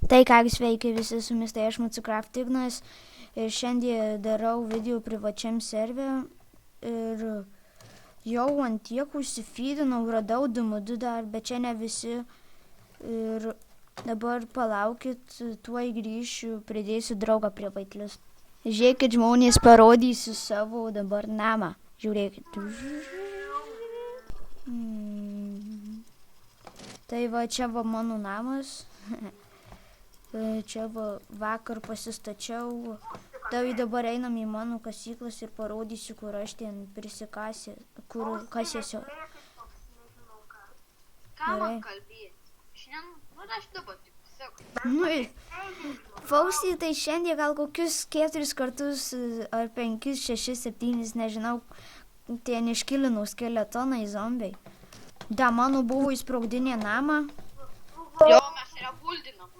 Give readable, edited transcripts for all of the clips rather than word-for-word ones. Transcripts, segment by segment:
Tai ką sveiki visi su jumis, tai aš Mucicraft Ignas ir šiandien darau video privačiam serveriui ir jau ant tiek užsifydinau, radau DMD dar, bet čia ne visi ir dabar palaukit, tuoj grįšiu, pridėsiu draugą prie vaiklius. Žiūrėkit, žmonės, parodysiu savo dabar namą, žiūrėkit. Tai va, čia va mano namas. Čia va, vakar pasistačiau, tai dabar einam į mano kasyklas ir parodysiu, kur aš ten prisikasė, kur kasėsiu. Ką man kalbėti? Šiandien, aš dabar tik sakau. Nu, Fausti, tai šiandien gal kokius 4 kartus ar 5, 6, 7, nežinau, ten iškilino skeletonai zombiai. Da, mano buvo įsprogdinė namą. Jo, mes yra buldinam.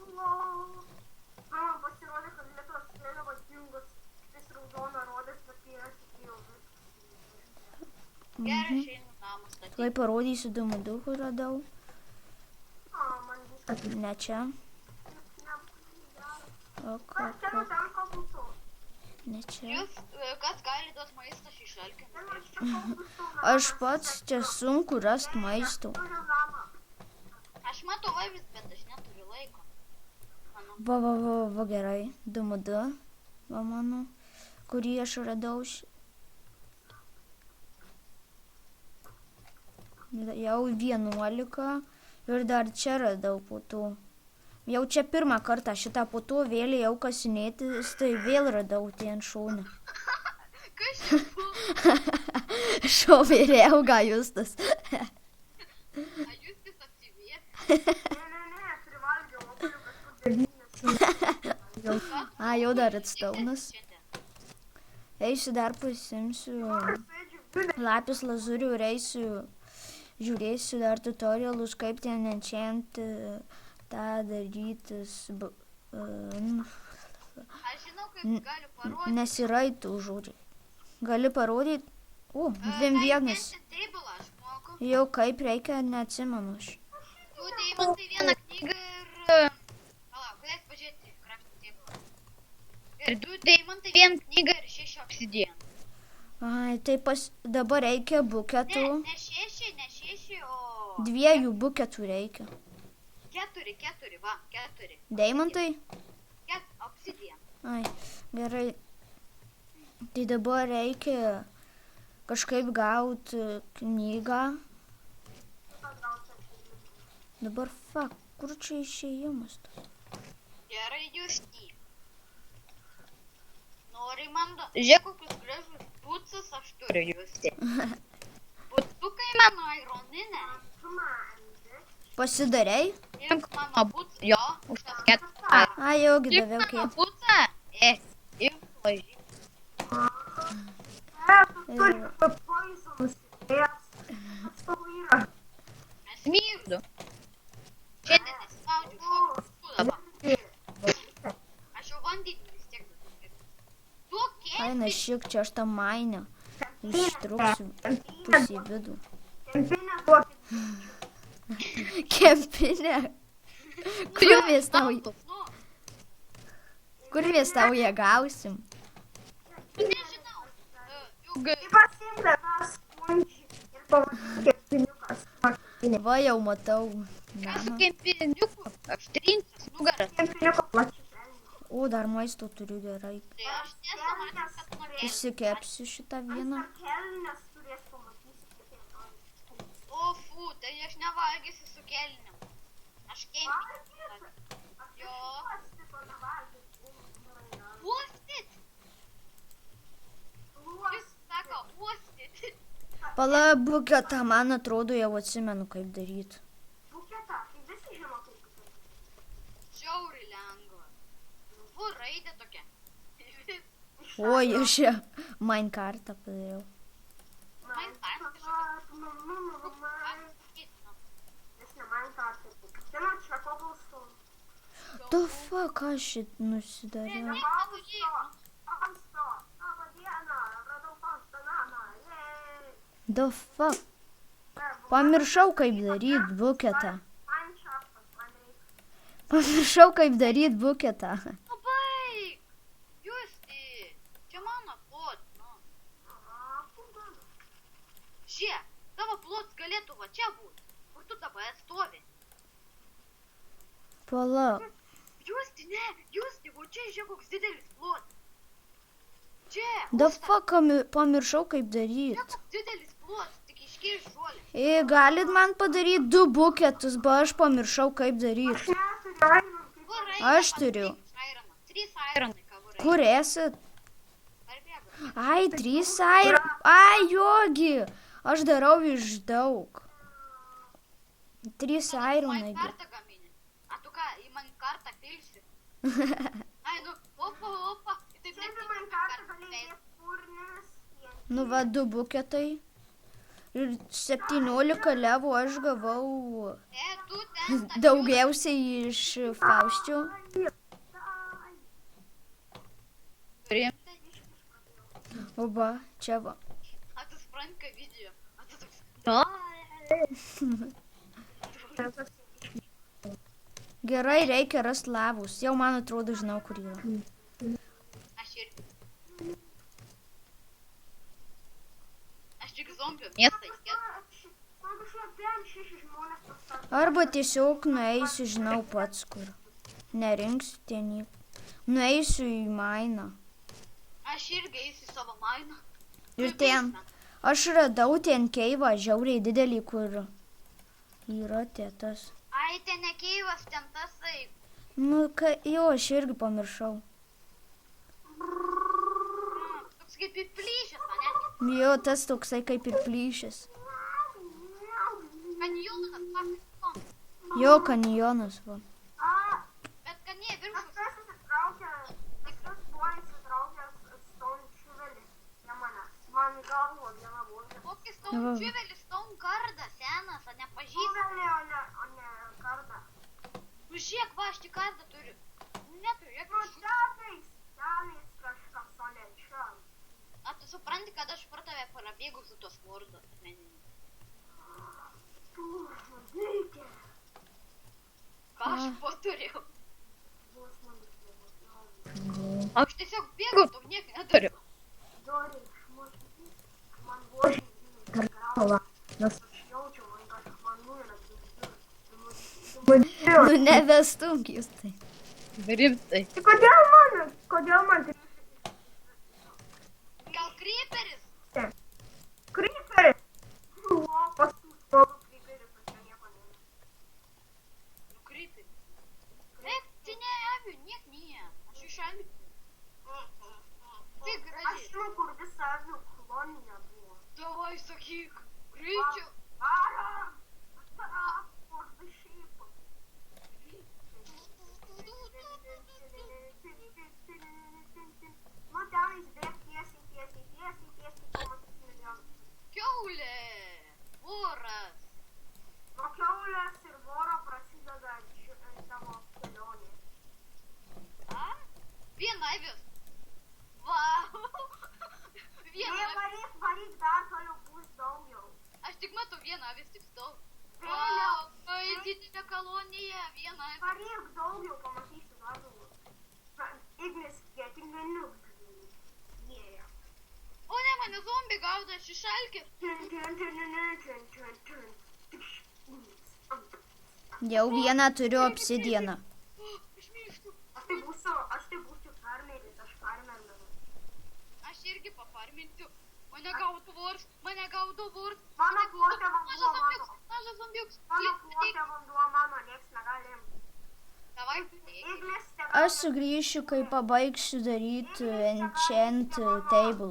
Pasirodė, kad Lietuvos vėliavos dingus, vis raudona rodės, bet kai aš tikėjau viskas. Gerai, aš einu namą statyti. Tuoj parodysiu DMD, kur radau. Man viskas. Ne čia. O, Čia ten ko būtų. ne čia. Jūs, kas gali duos maistas išalkinti? Aš pats čia sunku rast maisto. Aš matau avis, bet aš neturiu laiko. Va, gerai. DMD, va mano, kurį aš radau. Jau 11 ir dar čia radau po to. Jau čia pirmą kartą šitą po to vėl jau kasinėtis, tai vėl radau ten šonę. Kas čia buvo? Šovėrėjau Justas. A jūs vis aktyviai? Ne, privalgiau, o kuriu kažkur 9. A, jau dar atstaunas. Eisiu dar pasimsiu lapis lazurių ir eisiu, žiūrėsiu dar tutorialus, kaip ten enchant tą darytis. Aš žinau, kaip galiu parodyti. Nesiraitų žodžiai. Gali parodyti? O, 2-1. Table aš moku. Jau kaip reikia, neatsimenu aš. Tu deimantai vieną knygą ir... Palauk, galės pažiūrėti crafting table. Ir 2 deimantai vieną knygą ir 6 obsidian. Ai, tai dabar reikia buketų. Ne 6, o... 2 buketų reikia. 4, va, 4. Deimantai? Obsidian. Ai, gerai. Tai dabar reikia kažkaip gauti knygą. Dabar kur čia išėjimas? Gerai, jūs į. Nori man žiūrėk, kokius gražus pucus aš turiu jūs. Putukai mano ironinė. Pasidarei? Imk mano pucą. Jo, už tas 4. Ai, jaugi Imk daviau mano kiek. pucą. Imk lažį. Mes myrdu. Šiandien nesinaudžiu šūdą. Aš jau bandyti vis tiek. Tu Ai, kėsi. našyk, čia aš tą mainę. Ištrūksiu pusį vidų. Kempinė. Kur mes tau ją gausim? Tu nežinau. Va, jau matau. Aš su kempiniuku. Aš trintis nugarą. O, dar maisto turiu gerai. Tai aš nesamatęs, kad norėsiu. Įsikepsiu šitą vieną. O, fu, tai aš nevalgysiu su kelniu. Aš kempiniu. Jo. Uostyt. Jis sako, uostyt. Pala buketą, man atrodo, jau atsimenu, kaip daryti. Žiauriai lengva. Fu, raidė tokia. Oi, aš ją Minecartą padariau. Man The fuck, aš šit nusidariau. The fuck. Pamiršau, kaip daryti buketą. Pamiršau, kaip daryti buketą. Nu baig! Justi! Čia mano plot, nu. Žiūrėk, tavo plots galėtų va čia būti. Kur tu dabar stovi? Palauk. Justi, ne, Justi, va čia žiūrėk, koks didelis plotas. Čia, Da fuck, pamiršau, kaip daryti. čia koks didelis plotas, tik iškirš žolę. Galit man padaryti 2 buketus, bet aš pamiršau, kaip daryti. Aš turiu. 3 aironai, ką varai. Kur esat? Ar bėga? Ai, 3 aironai. Ai, jogi. Aš darau iš daug. 3 aironai. Man kartą gamini. A tu ką, į man kartą pilsi? Ai, nu, opa. Taip Čia man kartą galėjai kūrnis. Nu va, 2 buketai. Ir 17 levų aš gavau Tu ten. daugiausiai iš Faustių. Rimtai? Oba, čia va. A tu supranti, ką video? A tu toks. Gerai, reikia rasti lavus. Jau man atrodo, žinau, kur yra. Aš irgi. Aš tik zombių miestą įskėsiu. Man kažkaip 5-6 žmonės pastatė. Arba tiesiog nueisiu, žinau pats kur. Nerinksiu ten į... Nueisiu į mainą. Aš irgi eisiu į savo mainą. Ir ten... Aš radau ten keivą žiauriai didelį, kur yra tėtas. Ai, ten ne keivas, ten tasai. Nu, jo, aš irgi pamiršau. Toks kaip ir plyšęs, ane? Jo, tas toksai kaip ir plyšęs. Kanjonas, pakas. Jo, kanjonas, va. Bet kad ne, viršus. Kažkas buvo įsitraukęs Stone Šiuvelį. Ne manęs. Man galvo vieną vozę. Kokis tau čiuvelis, tau kardą senas, ar nepažįstas? Šiuvelį, o ne kardą. Nu žiūrėk, va, aš tik kardą turiu. Neturiu, Nu, jokios. tenais kažkas, o ne čia. A, tu supranti, kad aš pro tave prabėgau su tuos vardu asmeniniu. Tu, žudikė. Ką aš paturiu? Vos man išmėgau. Aš tiesiog bėgau, tau nieko neturiu. Dori, išmokyti. Man vožiai per galvą. Nes aš jaučiu, man kažkas man nuėra. Nu, nevestunk jūs tai. Rimtai. Tai kodėl man tai... Gal kryperis? Kryperis! O, paskui stogu kryperis, aš čia nieko nėra. Nu, kryperis. Eik, tai ne avių, niek nie. Aš iš avių. Tai Aš gražiai. žinau, kur visa avių kolonija buvo. Davai, sakyk, greičiau. Varom! For the sheep. Nu, tenais bėg tiesiai, pamatysi milijonus. Kiaulė. Voras. Nuo kiaulės ir voro prasideda tavo kelionė. A? Vien avis. Vau. Vien Ne, avis. varyk, dar toliau bus daugiau. Aš tik matau vieną avis tik stovi. Vėliau. Vau, tai didelė kolonija, viena avis. Varyk daugiau, pamatysi dar daugiau. Ignis, getting the noob. Yeah. O ne, mane zombiai gaudo, aš išalkė. Jau vieną turiu obsidieną. Aš mirštu. Aš tai būsiu farmeris, aš farmerinu. Aš irgi pafarminsiu. Mane gaudo vors. Mano plote vanduo mano. Mažas zombiuks. Mano plote vanduo mano, nieks negali. Davai, Ignis, Aš sugrįšiu, kai pabaigsiu daryti enchant table.